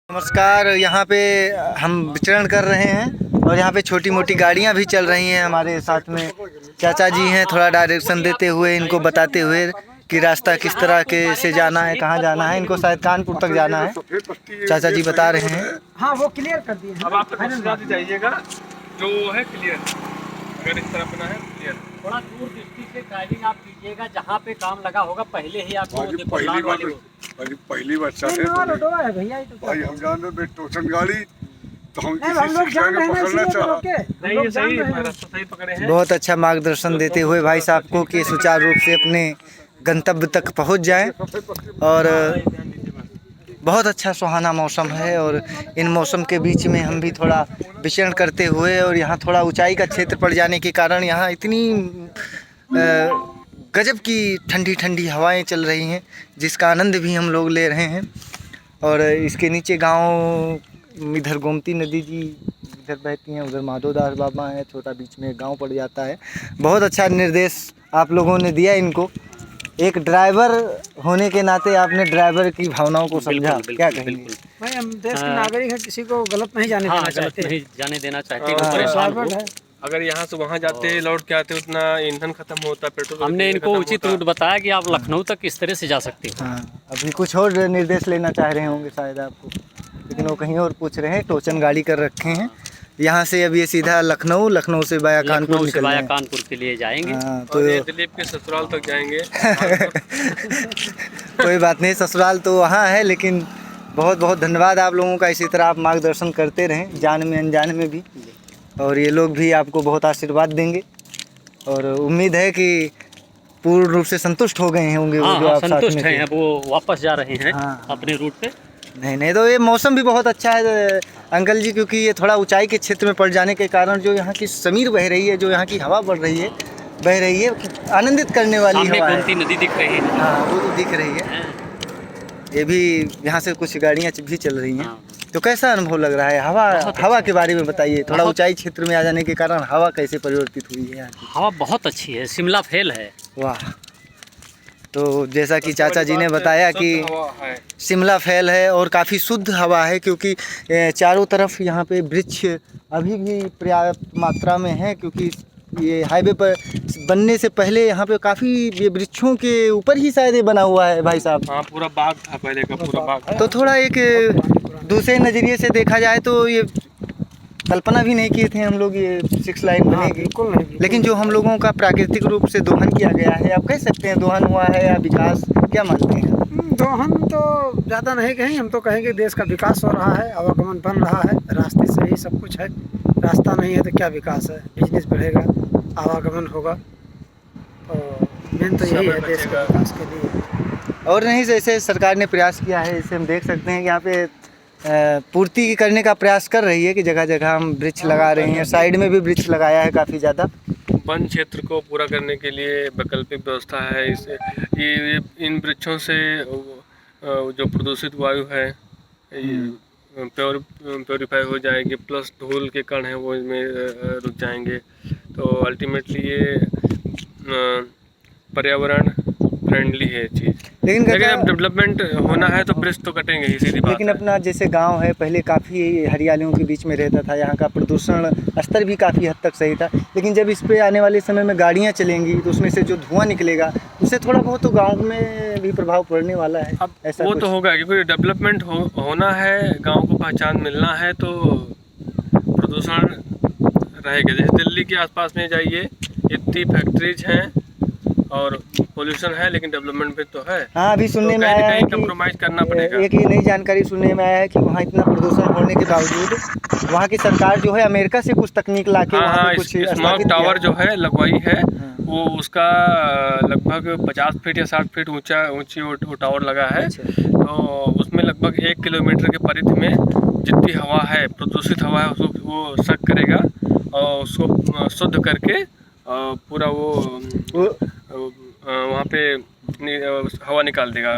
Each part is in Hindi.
नमस्कार। यहाँ पे हम विचरण कर रहे हैं और यहाँ पे छोटी मोटी गाड़ियाँ भी चल रही हैं। हमारे साथ में चाचा जी हैं, थोड़ा डायरेक्शन देते हुए, इनको बताते हुए कि रास्ता किस तरह के से जाना है, कहाँ जाना है। इनको शायद कानपुर तक जाना है, चाचा जी बता रहे हैं। हाँ, वो क्लियर कर दिए। अब आप जाइएगा जो है क्लियर, अगर इस तरफ ना है क्लियर। थोड़ा दूर दृष्टि से ड्राइविंग आप कीजिएगा, जहाँ पे काम लगा होगा पहले ही आपको पहली बार है भैया, भाई हम जान रहे टोचन गाड़ी तो हम लोग जान रहे हैं, पकड़ना सही पकड़े हैं। बहुत अच्छा मार्गदर्शन देते हुए भाई साहब को कि सुचारू रूप से अपने गंतव्य तक पहुँच जाएं। और बहुत अच्छा सुहाना मौसम है और इन मौसम के बीच में हम भी थोड़ा विचरण करते हुए, और यहाँ थोड़ा ऊंचाई का क्षेत्र पड़ जाने के कारण यहाँ इतनी गजब की ठंडी ठंडी हवाएं चल रही हैं, जिसका आनंद भी हम लोग ले रहे हैं। और इसके नीचे गांव, इधर गोमती नदी जी इधर बहती हैं, उधर माधोदास बाबा हैं, छोटा बीच में गांव पड़ जाता है। बहुत अच्छा निर्देश आप लोगों ने दिया इनको। एक ड्राइवर होने के नाते आपने ड्राइवर की भावनाओं को समझा। क्या कहेंगे भाई, हम देश के नागरिक हैं, किसी को गलत नहीं जाने देना चाहते। नहीं जाने देना चाहते। ड्राइवर है, अगर यहाँ से वहाँ जाते लौट के आते उतना ईंधन खत्म होता, पेट्रोल। हमने इनको उचित रूट बताया कि आप लखनऊ तक किस तरह से जा सकते हो। हाँ, अभी कुछ और निर्देश लेना चाह रहे होंगे शायद आपको, लेकिन वो कहीं और पूछ रहे हैं। टोचन गाड़ी कर रखे हैं यहाँ से। अब ये सीधा लखनऊ, लखनऊ से बाया कानपुर निकल रहे हैं। कानपुर के लिए जाएंगे। हाँ, तो दिलीप के ससुराल तक जाएंगे। कोई बात नहीं, ससुराल तो वहाँ है, लेकिन बहुत बहुत धन्यवाद आप लोगों का। इसी तरह आप मार्गदर्शन करते रहें, जान में अनजान में भी, और ये लोग भी आपको बहुत आशीर्वाद देंगे। और उम्मीद है कि पूर्ण रूप से संतुष्ट हो गए होंगे। हाँ, जो आप संतुष्ट हैं, वो वापस जा रहे हैं अपने रूट पे। नहीं, तो ये मौसम भी बहुत अच्छा है अंकल जी, क्योंकि ये थोड़ा ऊंचाई के क्षेत्र में पड़ जाने के कारण जो यहाँ की समीर बह रही है, जो यहाँ की हवा बह रही है, आनंदित करने वाली हवा है। गोमती नदी दिख रही है। हाँ, वो तो दिख रही है। ये भी यहाँ से कुछ गाड़ियाँ भी चल रही हैं। तो कैसा अनुभव लग रहा है? हवा के बारे में बताइए। थोड़ा ऊंचाई क्षेत्र में आ जाने के कारण हवा कैसे परिवर्तित हुई है? हवा बहुत अच्छी है, शिमला फेल है। वाह। तो जैसा कि चाचा जी ने बताया कि शिमला फैल है और काफ़ी शुद्ध हवा है, क्योंकि चारों तरफ यहाँ पे वृक्ष अभी भी पर्याप्त मात्रा में है, क्योंकि ये हाईवे पर बनने से पहले यहाँ पे काफ़ी ये वृक्षों के ऊपर ही शायद ये बना हुआ है भाई साहब। हाँ, पूरा बाग था पहले का, पूरा बाग। तो थोड़ा एक दूसरे नज़रिए से देखा जाए तो ये कल्पना भी नहीं किए थे हम लोग ये 6 लाइन बनेगी। बिल्कुल नहीं। लेकिन जो हम लोगों का प्राकृतिक रूप से दोहन किया गया है, आप कह सकते हैं दोहन हुआ है या विकास, क्या मानते हैं? दोहन तो ज़्यादा नहीं कहेंगे, हम तो कहेंगे देश का विकास हो रहा है, आवागमन बन रहा है, रास्ते से ही सब कुछ है। रास्ता नहीं है तो क्या विकास है? बिजनेस बढ़ेगा, आवागमन होगा, तो मेन तो यही है देश के विकास के लिए। और नहीं, जैसे सरकार ने प्रयास किया है, इसे हम देख सकते हैं कि यहाँ पे पूर्ति करने का प्रयास कर रही है कि जगह जगह हम वृक्ष लगा रहे हैं। साइड में भी वृक्ष लगाया है काफ़ी ज़्यादा। वन क्षेत्र को पूरा करने के लिए वैकल्पिक व्यवस्था है। इसे इन वृक्षों से जो प्रदूषित वायु है प्योरीफाई हो जाएगी, प्लस धूल के कण हैं वो इसमें रुक जाएंगे। तो अल्टीमेटली ये पर्यावरण फ्रेंडली है चीज़। लेकिन अब डेवलपमेंट होना है तो वृक्ष तो कटेंगे ही, सीधी बात। लेकिन अपना जैसे गांव है, पहले काफ़ी हरियालियों के बीच में रहता था, यहाँ का प्रदूषण स्तर भी काफ़ी हद तक सही था। लेकिन जब इस पे आने वाले समय में गाड़ियाँ चलेंगी तो उसमें से जो धुआं निकलेगा, उससे थोड़ा बहुत तो गाँव में भी प्रभाव पड़ने वाला है। अब ऐसा वो तो होगा, क्योंकि डेवलपमेंट होना है, गाँव को पहचान मिलना है, तो प्रदूषण रहेगा। जैसे दिल्ली के आसपास में जाइए, इतनी फैक्ट्रीज हैं और पोल्यूशन है, लेकिन डेवलपमेंट भी तो है। हाँ, अभी सुनने में आया है कि कंप्रोमाइज करना पड़ेगा। एक ये नई जानकारी सुनने में आया है कि वहाँ इतना प्रदूषण होने के बावजूद वहाँ की सरकार जो है अमेरिका से कुछ तकनीक ला के कुछ स्मॉग टावर जो है लगवाई है। वो उसका लगभग 50 फीट या 60 फीट ऊंची वो टावर लगा है। तो उसमें लगभग 1 किलोमीटर के परिधि में जितनी हवा है, प्रदूषित हवा है, उसको वो सक करेगा और उसको शुद्ध करके पूरा वो वहाँ पे हवा निकाल देगा।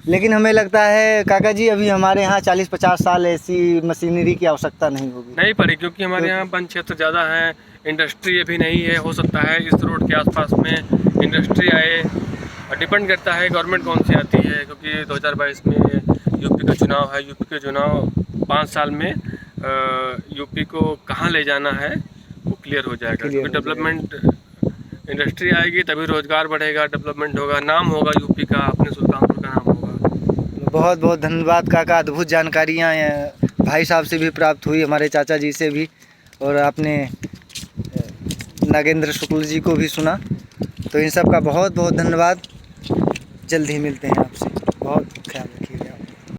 लेकिन हमें लगता है काका जी, अभी हमारे यहाँ 40-50 साल ऐसी मशीनरी की आवश्यकता नहीं होगी। नहीं पड़ी, क्योंकि हमारे यहाँ वन क्षेत्र ज़्यादा है, इंडस्ट्री अभी नहीं है। हो सकता है इस रोड के आसपास में इंडस्ट्री आए, डिपेंड करता है गवर्नमेंट कौन सी आती है, क्योंकि 2022 में यूपी का चुनाव है। यूपी के चुनाव 5 साल में यूपी को कहाँ ले जाना है वो क्लियर हो जाएगा। Clear क्योंकि हो डेवलपमेंट इंडस्ट्री आएगी तभी रोजगार बढ़ेगा, डेवलपमेंट होगा, नाम होगा यूपी का, अपने सुल्तानपुर का नाम होगा। बहुत बहुत धन्यवाद काका, अद्भुत जानकारियाँ भाई साहब से भी प्राप्त हुई, हमारे चाचा जी से भी, और आपने नागेंद्र शुक्ल जी को भी सुना। तो इन सब का बहुत बहुत धन्यवाद। जल्द ही मिलते हैं आपसे।